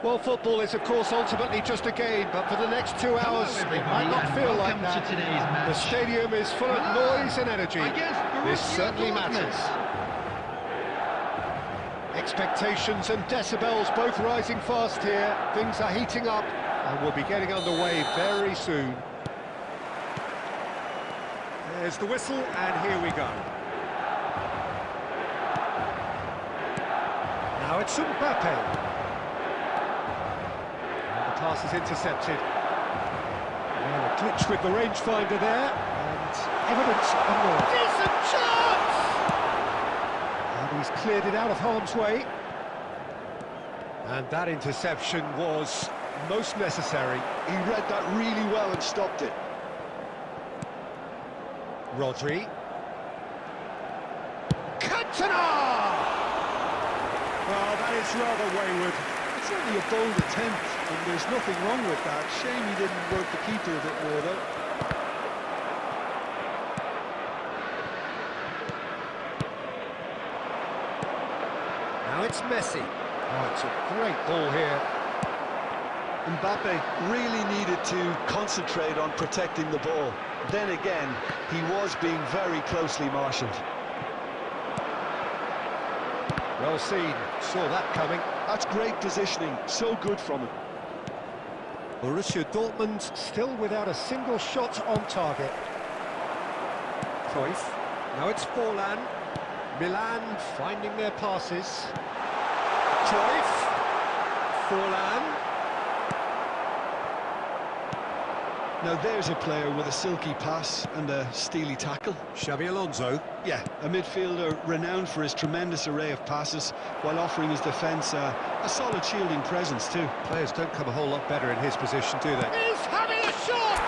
Well, football is, of course, ultimately just a game, but for the next 2 hours, it might not feel like that. The stadium is full of noise and energy. This certainly matters. Expectations and decibels both rising fast here. Things are heating up, and we'll be getting underway very soon. There's the whistle, and here we go. Now it's Mbappe. Pass is intercepted. And a glitch with the rangefinder there, and evidence of more. Decent chance! And he's cleared it out of harm's way. And that interception was most necessary. He read that really well and stopped it. Rodri. Cantona! Well, that is rather wayward. It's only a bold attempt, and there's nothing wrong with that. Shame he didn't work the keeper a bit more, though. Now it's Messi. Oh, it's a great ball here. Mbappe really needed to concentrate on protecting the ball. Then again, he was being very closely marshalled. Well seen, saw that coming. That's great positioning, so good from him. Borussia Dortmund still without a single shot on target. Cruyff, now it's Forlan. Milan finding their passes. Cruyff, Forlan. Now there's a player with a silky pass and a steely tackle. Xabi Alonso. Yeah, a midfielder renowned for his tremendous array of passes while offering his defence a solid shielding presence too. Players don't come a whole lot better in his position, do they? He's having a shot!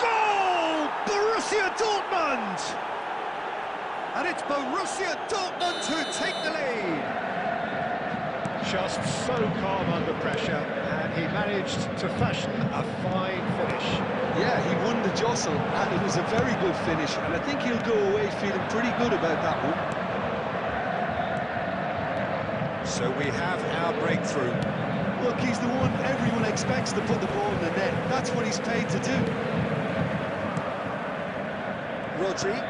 Goal! Borussia Dortmund! And it's Borussia Dortmund who take the lead. Just so calm under pressure, and he managed to fashion a fine finish. Yeah, he won the jostle, and it was a very good finish, and I think he'll go away feeling pretty good about that one. So we have our breakthrough. Look, he's the one everyone expects to put the ball in the net. That's what he's paid to do. Rodri.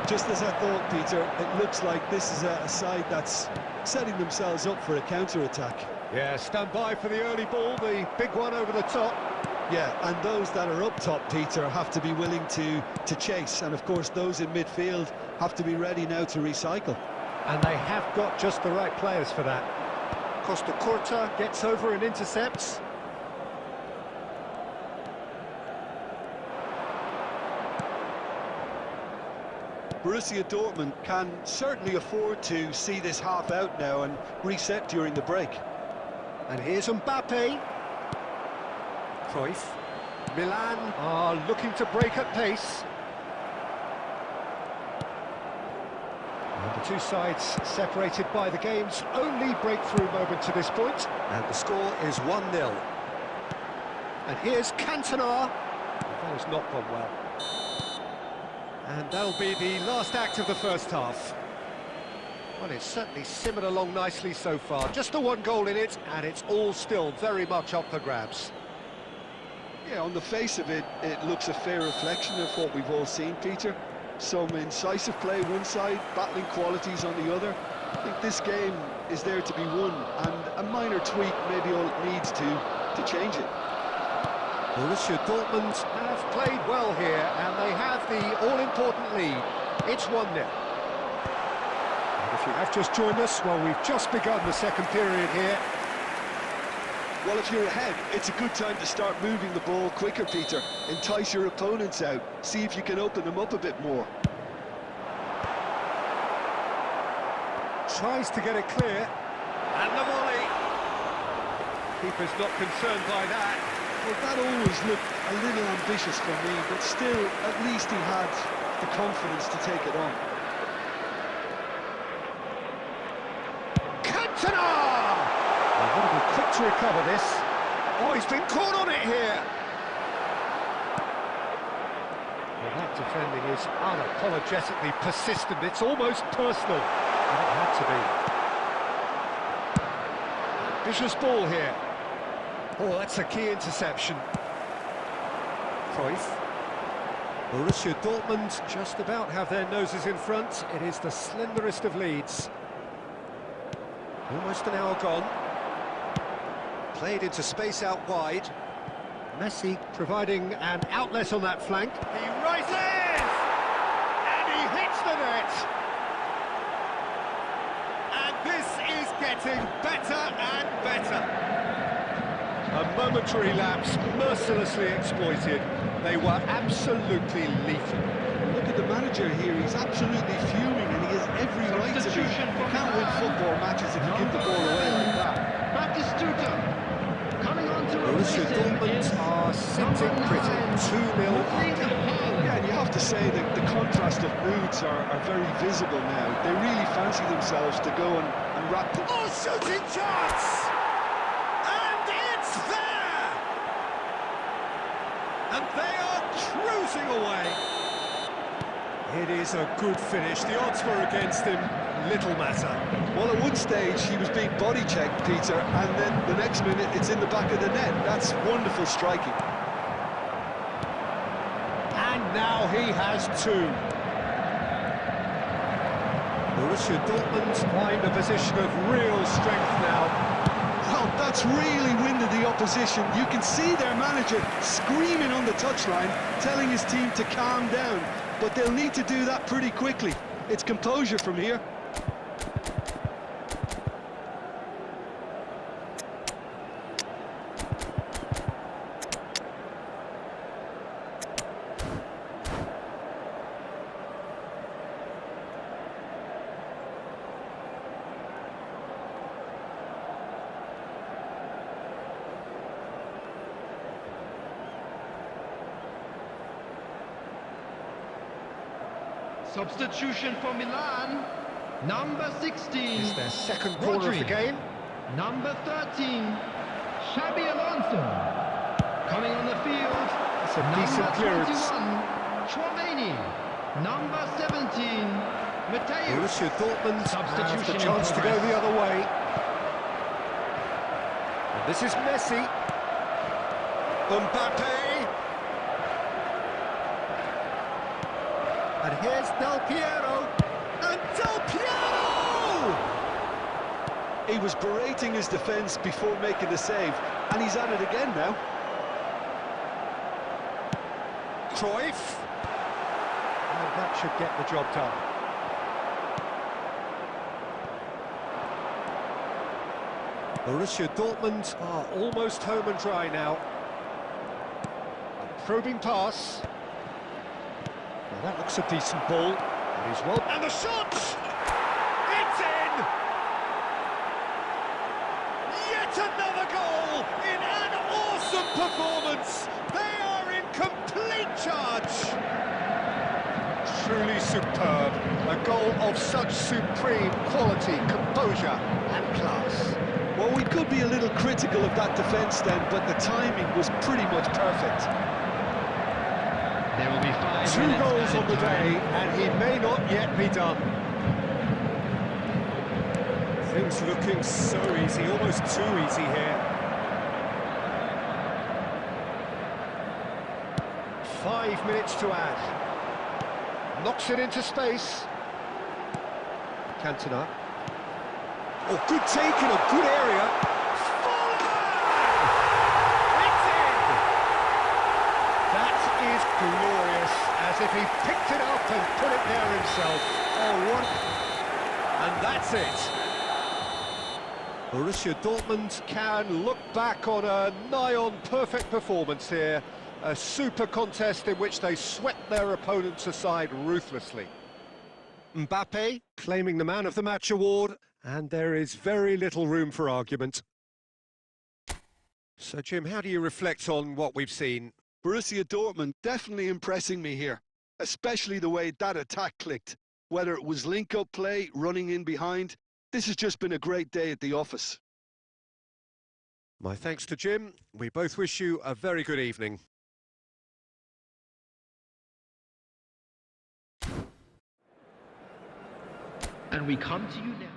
Just as I thought, Peter, it looks like this is a side that's setting themselves up for a counter-attack. Yeah, stand by for the early ball, the big one over the top. Yeah, and those that are up top, Peter, have to be willing to chase, and of course those in midfield have to be ready now to recycle. And they have got just the right players for that. Costa Curta gets over and intercepts. Borussia Dortmund can certainly afford to see this half out now and reset during the break. And here's Mbappe. Cruyff. Milan are looking to break at pace. And the two sides separated by the game's only breakthrough moment to this point. And the score is 1-0. And here's Cantona. That has not gone well. And that'll be the last act of the first half. Well, it's certainly simmered along nicely so far. Just the one goal in it, and it's all still very much up for grabs. Yeah, on the face of it, it looks a fair reflection of what we've all seen, Peter. Some incisive play one side, battling qualities on the other. I think this game is there to be won, and a minor tweak maybe all it needs to change it. Borussia Dortmund have played well here, and they have the all-important lead. It's 1-0. And if you have just joined us, well, we've just begun the second period here. Well, if you're ahead, it's a good time to start moving the ball quicker, Peter. Entice your opponents out. See if you can open them up a bit more. Tries to get it clear. And the volley. Keeper's not concerned by that. Well, that always looked a little ambitious for me, but still, at least he had the confidence to take it on. Cantona! Well, would have been quick to recover this. Oh, he's been caught on it here. Well, that defending is unapologetically persistent. It's almost personal. And it had to be. Vicious ball here. Oh, that's a key interception. Cruyff. Borussia Dortmund just about have their noses in front. It is the slenderest of leads. Almost an hour gone. Played into space out wide. Messi providing an outlet on that flank. He rises! And he hits the net! And this is getting better and better. A momentary lapse, mercilessly exploited. They were absolutely lethal. Look at the manager here, he's absolutely fuming and he has every right to be. You can't win football matches if you give the ball away like that. Borussia Dortmund are sitting pretty, 2-0. Yeah, and you have to say that the contrast of moods are very visible now. They really fancy themselves to go and wrap the... Oh, shooting chance! And it's there! And they are cruising away. It is a good finish. The odds were against him. Little matter. Well, at one stage he was being body checked, Peter, and then the next minute it's in the back of the net. That's wonderful striking. And now he has two. Borussia Dortmund find a position of real strength now. Well, that's really winded the opposition. You can see their manager screaming on the touchline, telling his team to calm down. But they'll need to do that pretty quickly. It's composure from here. Substitution for Milan, number 16. It's their second corner of the game. Number 13, Xabi Alonso. Coming on the field, It's a decent clearance. 21, Chouameni. Number 17, Mateo. Borussia Dortmund have the in chance to go progress. the other way. And this is Messi. Mbappe. And here's Del Piero. And Del Piero! He was berating his defence before making the save, and he's at it again now. Cruyff. And that should get the job done. Borussia Dortmund are almost home and dry now. A probing pass. Well, that looks a decent ball. And he's well... And the shot! It's in! Yet another goal in an awesome performance! They are in complete charge! Truly superb. A goal of such supreme quality, composure and class. Well, we could be a little critical of that defence then, but the timing was pretty much perfect. There will be 5 Two minutes goals added on the time. day, and he may not yet be done. Things looking so easy, almost too easy here. 5 minutes to add. Knocks it into space. Cantona. Oh, good take in a good area. It's in! That is glorious, as if he picked it up and put it there himself. Oh, what... And that's it. Borussia Dortmund can look back on a nigh-on perfect performance here. A super contest in which they swept their opponents aside ruthlessly. Mbappe claiming the Man of the Match award, and there is very little room for argument. So, Jim, how do you reflect on what we've seen? Borussia Dortmund definitely impressing me here, especially the way that attack clicked. Whether it was link-up play, running in behind, this has just been a great day at the office. My thanks to Jim. We both wish you a very good evening. And we come to you now.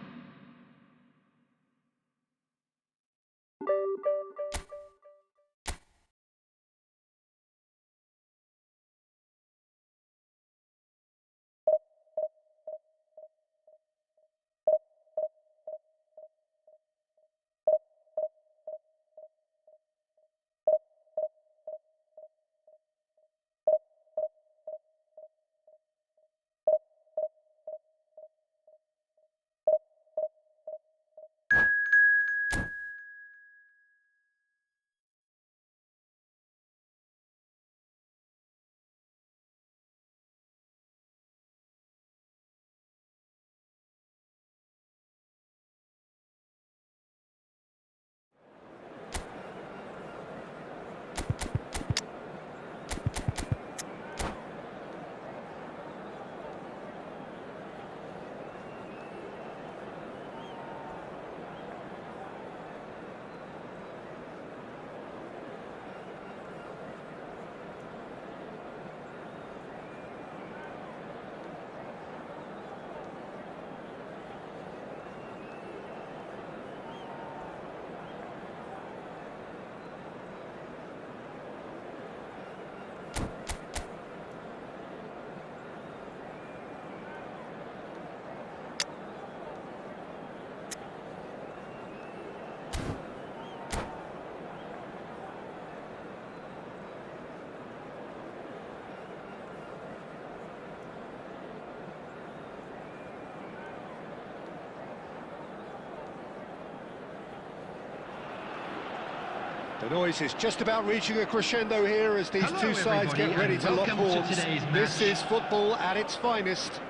The noise is just about reaching a crescendo here as these two sides get ready to lock horns. This is football at its finest.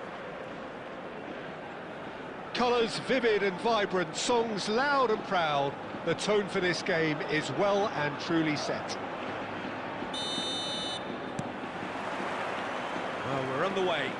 Colours vivid and vibrant, songs loud and proud. The tone for this game is well and truly set. Well, we're on the way.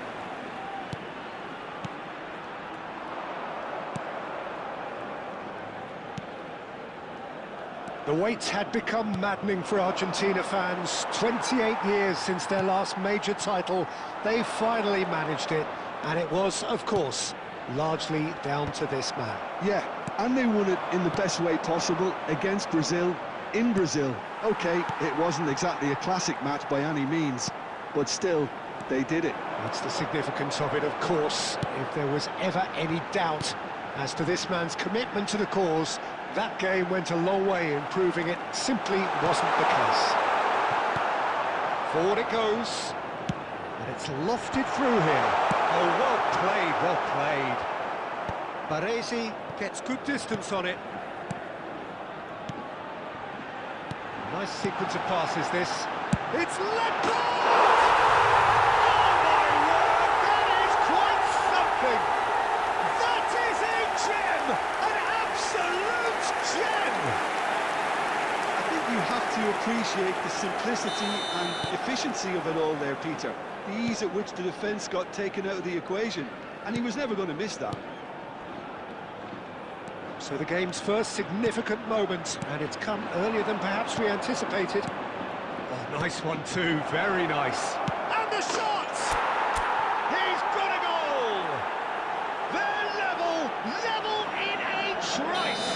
The wait had become maddening for Argentina fans. 28 years since their last major title, they finally managed it, and it was, of course, largely down to this man. Yeah, and they won it in the best way possible against Brazil, in Brazil. Okay, it wasn't exactly a classic match by any means, but still, they did it. That's the significance of it, of course. If there was ever any doubt as to this man's commitment to the cause, that game went a long way in proving it simply wasn't the case. Forward it goes, and it's lofted through here. Oh, well played, well played. Baresi gets good distance on it. Nice sequence of passes, this. It's Lampard! Oh, my word, that is quite something! That is a gem! An absolute gem! I think you have to appreciate the simplicity and efficiency of it all there, Peter. The ease at which the defence got taken out of the equation, and he was never going to miss that. So the game's first significant moment, and it's come earlier than perhaps we anticipated. Oh, nice one too, very nice. And the shot! He's got a goal! They're level in a trice!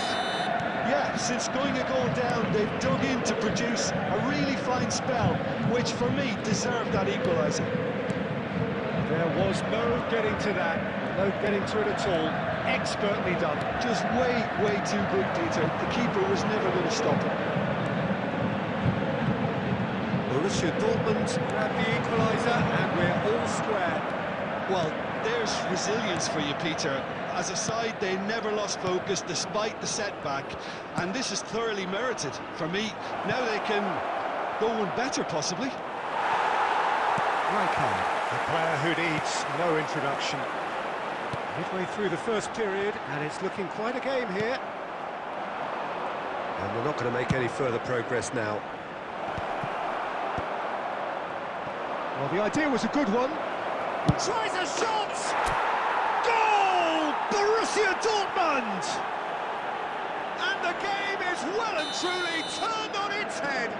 Yeah, since going a goal down, they've dug in to produce a really fine spell, which for me deserved that equaliser. There was no getting to that, no getting to it at all. Expertly done. Just way too good, Peter. The keeper was never going to stop him. Borussia Dortmund grabbed the equaliser, and we're all square. Well, there's resilience for you, Peter. As a side, they never lost focus despite the setback, and this is thoroughly merited. For me, now they can go one better, possibly. Rijkaard, a player who needs no introduction. Midway through the first period, and it's looking quite a game here. And we're not going to make any further progress now. Well, the idea was a good one. He tries a shot! Goal! Borussia Dortmund! And the game is well and truly turned on its head.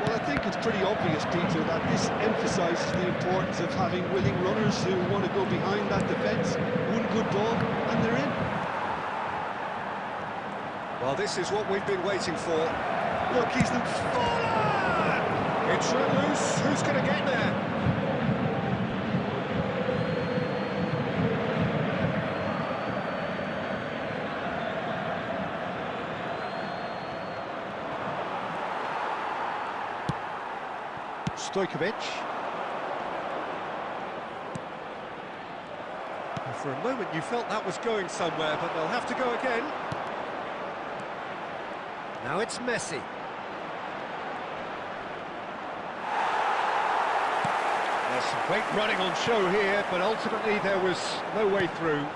Well, I think it's pretty obvious, Peter, that this emphasises the importance of having willing runners who want to go behind that defence, one good ball, and they're in. Well, this is what we've been waiting for. Look, he's the... Fallen! It's run loose. Who's going to get there? Stojkovic. And for a moment you felt that was going somewhere, but they'll have to go again. Now it's Messi. There's some great running on show here, but ultimately there was no way through.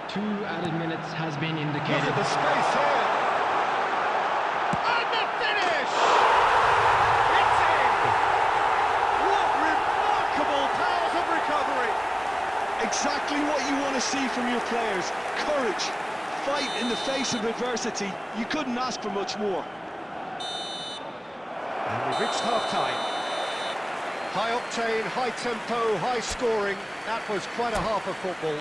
2 added minutes has been indicated. Look at the space here. And the finish! It's in! What remarkable powers of recovery! Exactly what you want to see from your players. Courage, fight in the face of adversity. You couldn't ask for much more. And we've reached half-time. High octane, high tempo, high scoring. That was quite a half of football.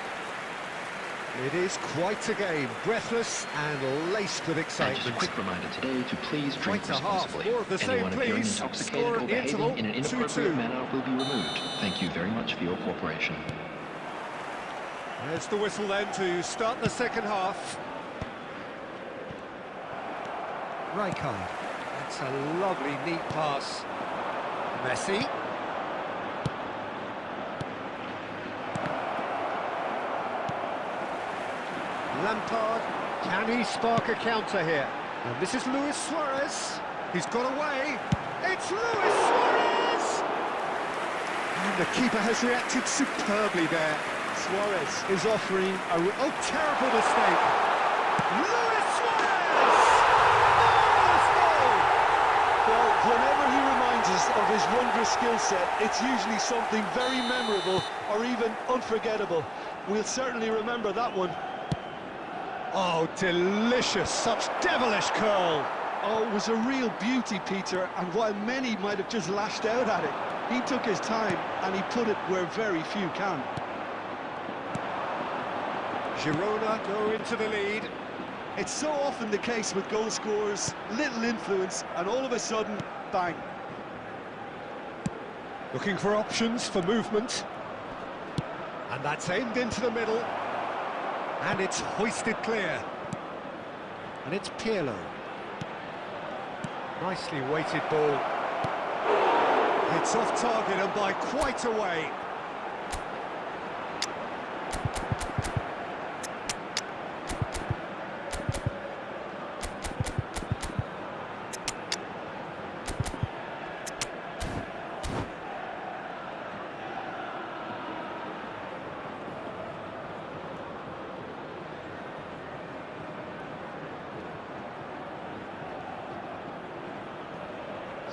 It is quite a game, breathless and laced with excitement. And just a quick reminder today to please drink Quite a half. responsibly. More of the same, Anyone appearing please. intoxicated Score or at the interval, behaving in an inappropriate 2-2. manner will be removed. Thank you very much for your cooperation. There's the whistle then to start the second half. Rijkaard. That's a lovely, neat pass. Messi. Lampard. Can he spark a counter here? And this is Luis Suarez. He's got away. It's Luis Suarez! And the keeper has reacted superbly there. Suarez is offering a... Oh, terrible mistake. Luis Suarez! Marvellous goal! Well, whenever he reminds us of his wondrous skill set, it's usually something very memorable or even unforgettable. We'll certainly remember that one. Oh, delicious, such devilish curl. Oh, it was a real beauty, Peter, and while many might have just lashed out at it, he took his time and he put it where very few can. Girona go into the lead. It's so often the case with goal scorers, little influence, and all of a sudden, bang. Looking for options for movement. And that's aimed into the middle. And it's hoisted clear. And it's Pirlo. Nicely weighted ball. It's off target and by quite a way.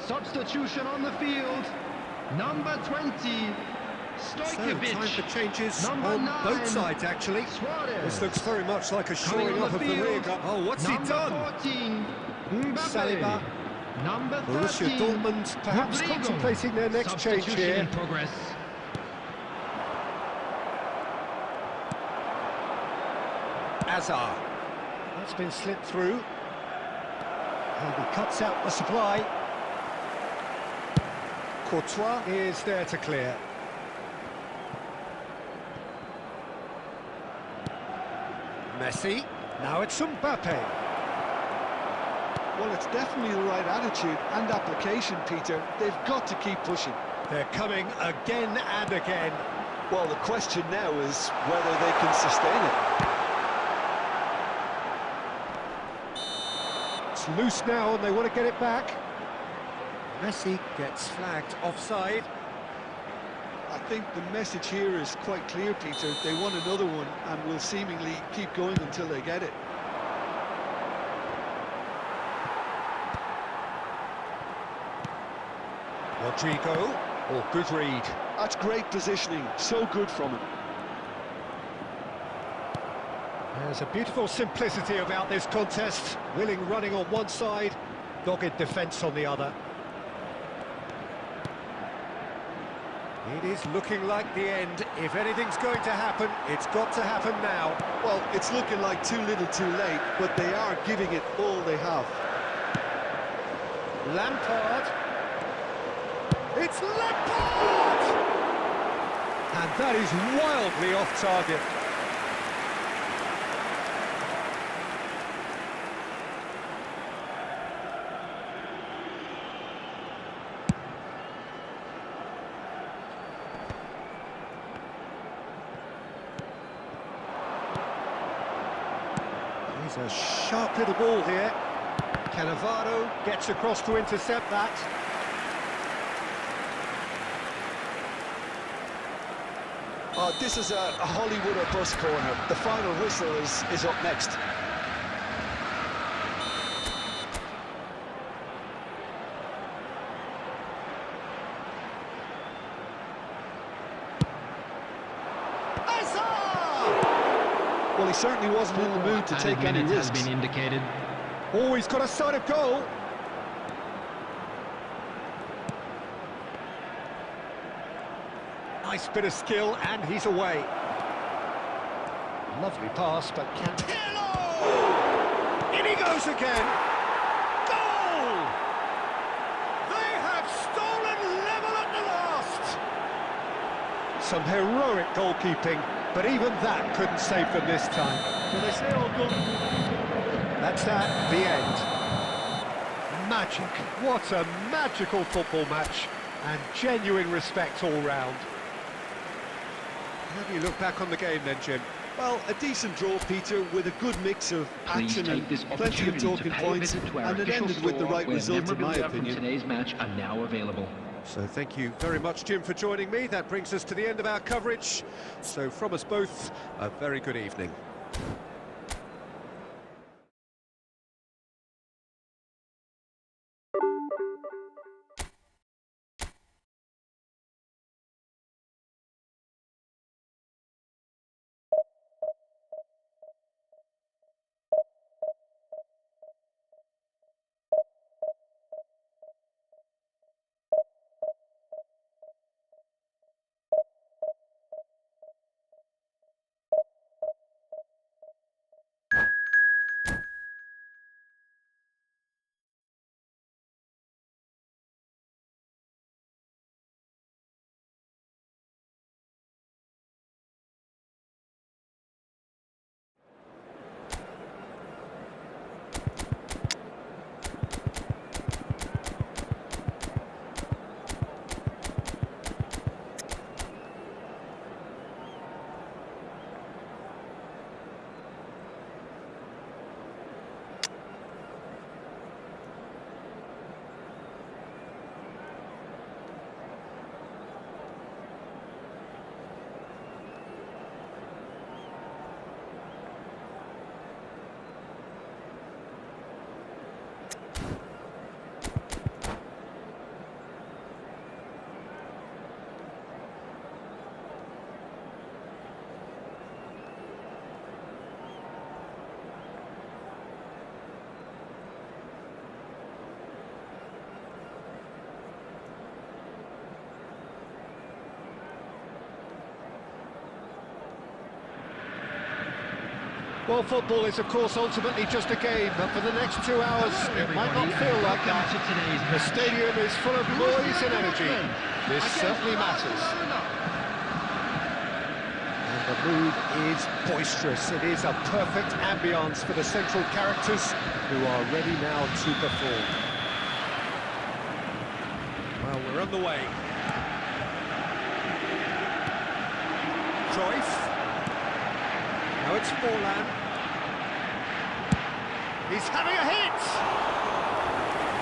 Substitution on the field. Number 20, So, Stojkovic. time for changes Number on 9, both sides, actually. Suarez. This looks very much like a Coming shoring on up of the rear field, guard. Oh, what's he number done? 14, Mbappe. Saliba. Number Borussia 13, Dortmund perhaps Rodrigo. contemplating their next change Substitution here. in progress. Azar. That's been slipped through. And he cuts out the supply. Courtois is there to clear. Messi. Now it's Mbappe. Well, it's definitely the right attitude and application, Peter. They've got to keep pushing. They're coming again and again. Well, the question now is whether they can sustain it. It's loose now and they want to get it back. Messi gets flagged offside. I think the message here is quite clear, Peter. They want another one and will seemingly keep going until they get it. Rodrigo. Oh, good read. That's great positioning. So good from him. There's a beautiful simplicity about this contest. Willing running on one side, dogged defence on the other. It is looking like the end. If anything's going to happen, it's got to happen now. Well, it's looking like too little too late, but they are giving it all they have. Lampard. It's Lampard! And that is wildly off target. He's a sharp little ball here. Cannavaro gets across to intercept that. This is a Hollywood or bust corner. The final whistle is up next. Well, he certainly wasn't in the mood to take any Minute has risks. been indicated. Oh, he's got a sight of goal. Nice bit of skill, and he's away. Lovely pass, but can't... Pirlo! In he goes again. Goal! They have stolen level at the last. Some heroic goalkeeping, but even that couldn't save them this time. So they say all good. That's that, the end. Magic. What a magical football match, and genuine respect all round. How do you look back on the game then, Jim? Well, a decent draw, Peter, with a good mix of action and plenty of talking points, and it ended with the right result, in my opinion. Today's match are now available. So thank you very much, Jim, for joining me. That brings us to the end of our coverage. So from us both, a very good evening. Well, football is, of course, ultimately just a game, but for the next 2 hours, it might not feel like that. The stadium is full of noise and energy. This certainly matters. And the mood is boisterous. It is a perfect ambience for the central characters who are ready now to perform. Well, we're on the way. Cruyff. Now it's Forlan. He's having a hit!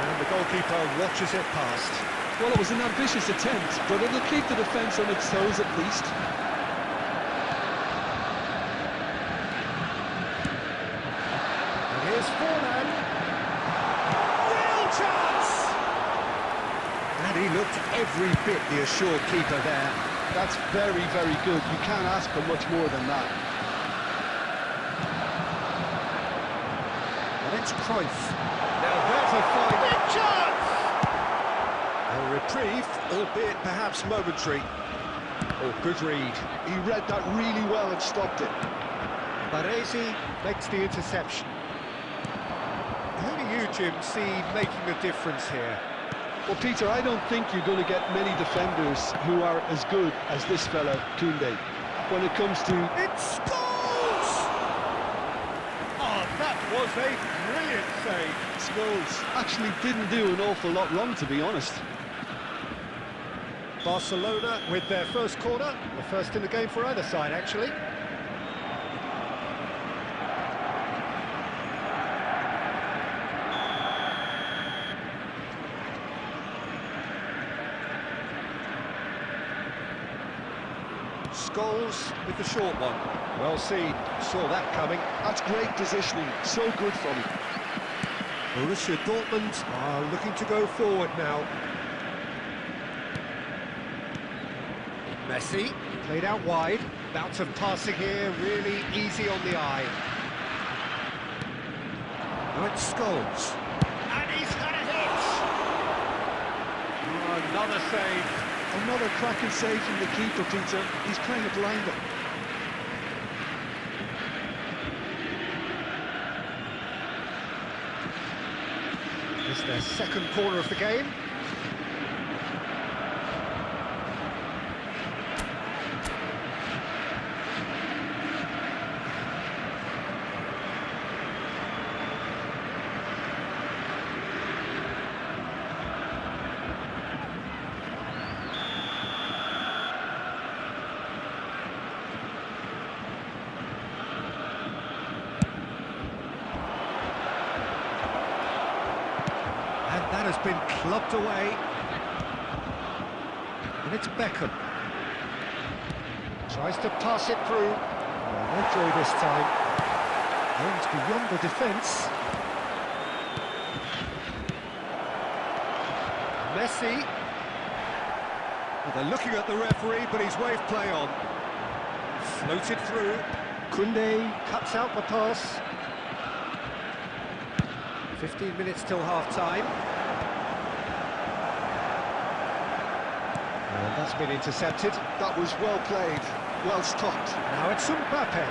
And the goalkeeper watches it past. Well, it was an ambitious attempt, but it'll keep the defence on its toes at least. And here's Forlan. Real chance! And he looked every bit the assured keeper there. That's very, very good. You can't ask for much more than that. It's Cruyff. Now there's a fine chance! A reprieve, albeit perhaps momentary. Oh, good read. He read that really well and stopped it. Baresi makes the interception. Who do you, Jim, see making the difference here? Well, Peter, I don't think you're going to get many defenders who are as good as this fella, Koundé. When it comes to... It scores! Oh, that was a brilliant save. Scholes actually didn't do an awful lot wrong, to be honest. Barcelona with their first corner, the first in the game for either side, actually. Scholes with the short one. Well seen, saw that coming. That's great positioning, so good from him. Borussia Dortmund are looking to go forward now. Messi, played out wide. Bout of passing here, really easy on the eye. Now it's Scholes. And he's had a hit! Oh, another save. Another cracking save from the keeper, Peter. He's playing a blinder. It's their second corner of the game. lobbed away. And it's Beckham. Tries to pass it through. No joy this time. Aims beyond the defence. Messi. Well, they're looking at the referee, but he's waved play on. Floated through. Koundé cuts out the pass. 15 minutes till half-time. And that's been intercepted. That was well played, well stopped. Now it's Mbappe.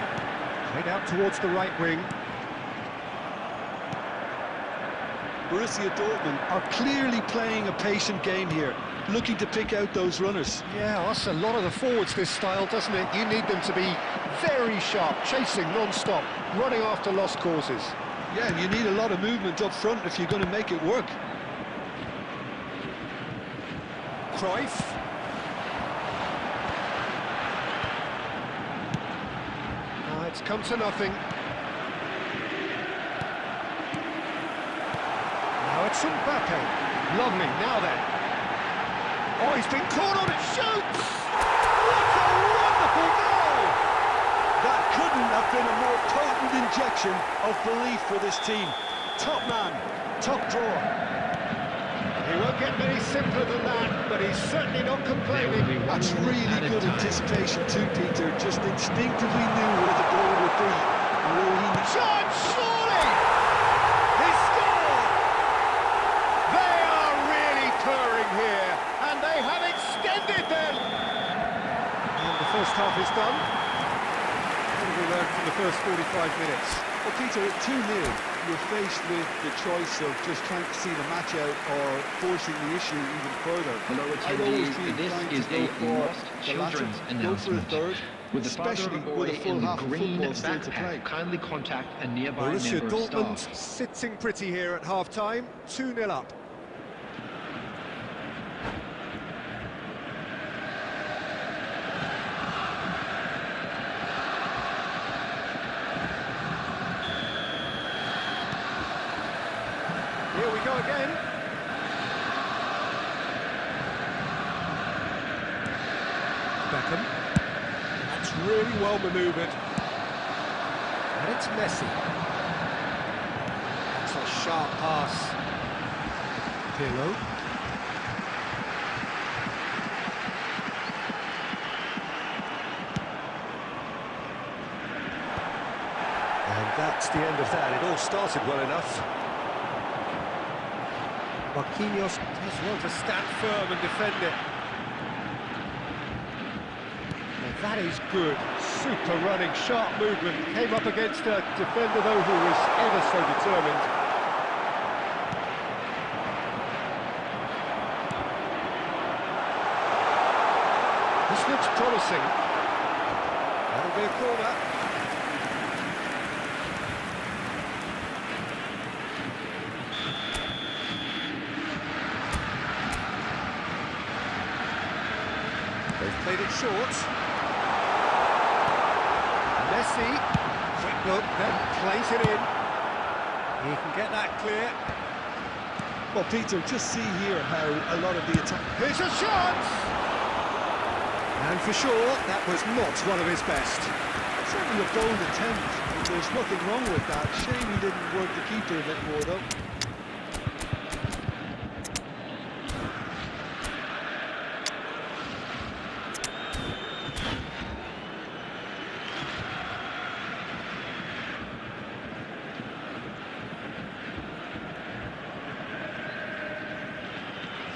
Played out towards the right wing. Borussia Dortmund are clearly playing a patient game here, looking to pick out those runners. Yeah, that's a lot of the forwards, this style, doesn't it? You need them to be very sharp, chasing non-stop, running after lost causes. Yeah, and you need a lot of movement up front if you're going to make it work. Cruyff. It's come to nothing. Now it's Mbappe. Lovely, now then. Oh, he's been caught on it, shoots! What a wonderful goal! That couldn't have been a more potent injection of belief for this team. Top man, top drawer. He won't get any simpler than that, but he's certainly not complaining. That's really good anticipation too, Peter. Just instinctively knew where the goal would be. And where he... Shot, surely! He scored! They are really purring here, and they have extended them! And the first half is done. What have we learned from the first 45 minutes? Well, Peter, at 2-0, you're faced with the choice of just trying to see the match out or forcing the issue even further. Hello, attendees. This is a lost children's announcement. With the father of a boy in the green backpack, kindly contact a nearby Borussia member of Dortmund staff. sitting pretty here at half-time, 2-0 up. Here we go again. Beckham. That's really well manoeuvred. And it's Messi. That's a sharp pass. Pirlo. And that's the end of that. It all started well enough. Marquinhos does well to stand firm and defend it. Well, that is good. Super running, sharp movement. Came up against a defender, though, who was ever so determined. This looks promising. That'll be a corner. They've played it short. Messi, quick look, then plays it in. He can get that clear. Well, Peter, just see here how a lot of the attack... Here's a shot! And for sure, that was not one of his best. Certainly a bold attempt. There's nothing wrong with that. Shame he didn't work the keeper a bit more, though.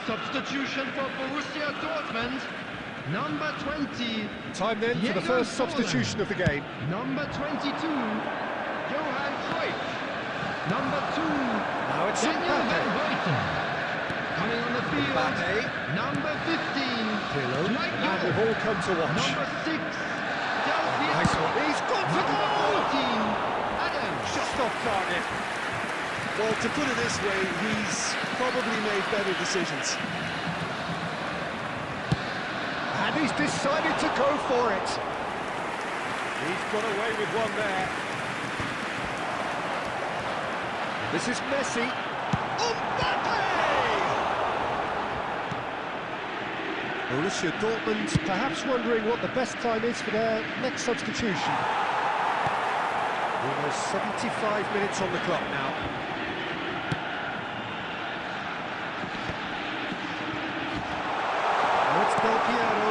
Substitution for Borussia Dortmund. Number 20. Time then for the first substitution of the game. Number 22. Johan Cruyff. Number 2. Now it's Daniel Mbappe. Van Hoyten. Coming on the field. Mbappe. Number 15. Pirlo. Like And we've all come to watch. Number 6. Del Piero. Nice one. He's got the Number goal! 14. Adams. Just off target. Well, to put it this way, he's probably made better decisions. And he's decided to go for it. He's got away with one there. This is Messi. Mbappe! Borussia Dortmund perhaps wondering what the best time is for their next substitution. Almost 75 minutes on the clock now. And it's Del Piero.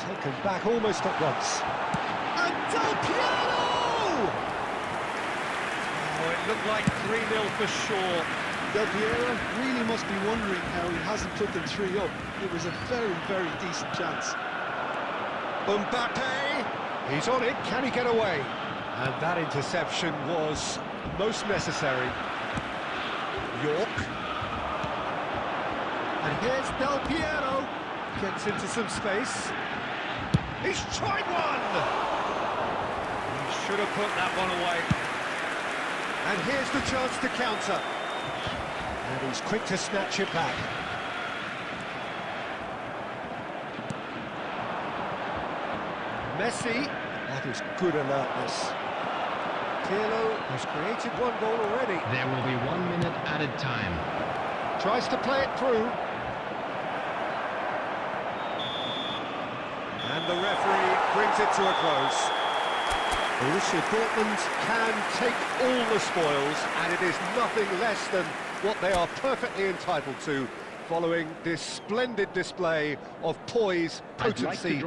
Taken back almost at once. And Del Piero! Oh, it looked like 3-0 for sure. Del Piero really must be wondering how he hasn't put them 3 up. It was a very, very decent chance. Mbappe, he's on it, can he get away? And that interception was most necessary. York. And here's Del Piero, gets into some space. He's tried one! He should have put that one away. And here's the chance to counter. And he's quick to snatch it back. Messi, that is good alertness. Pirlo has created one goal already. There will be 1 minute added time. Tries to play it through. And the referee brings it to a close. Borussia Dortmund can take all the spoils, and it is nothing less than what they are perfectly entitled to, following this splendid display of poise, potency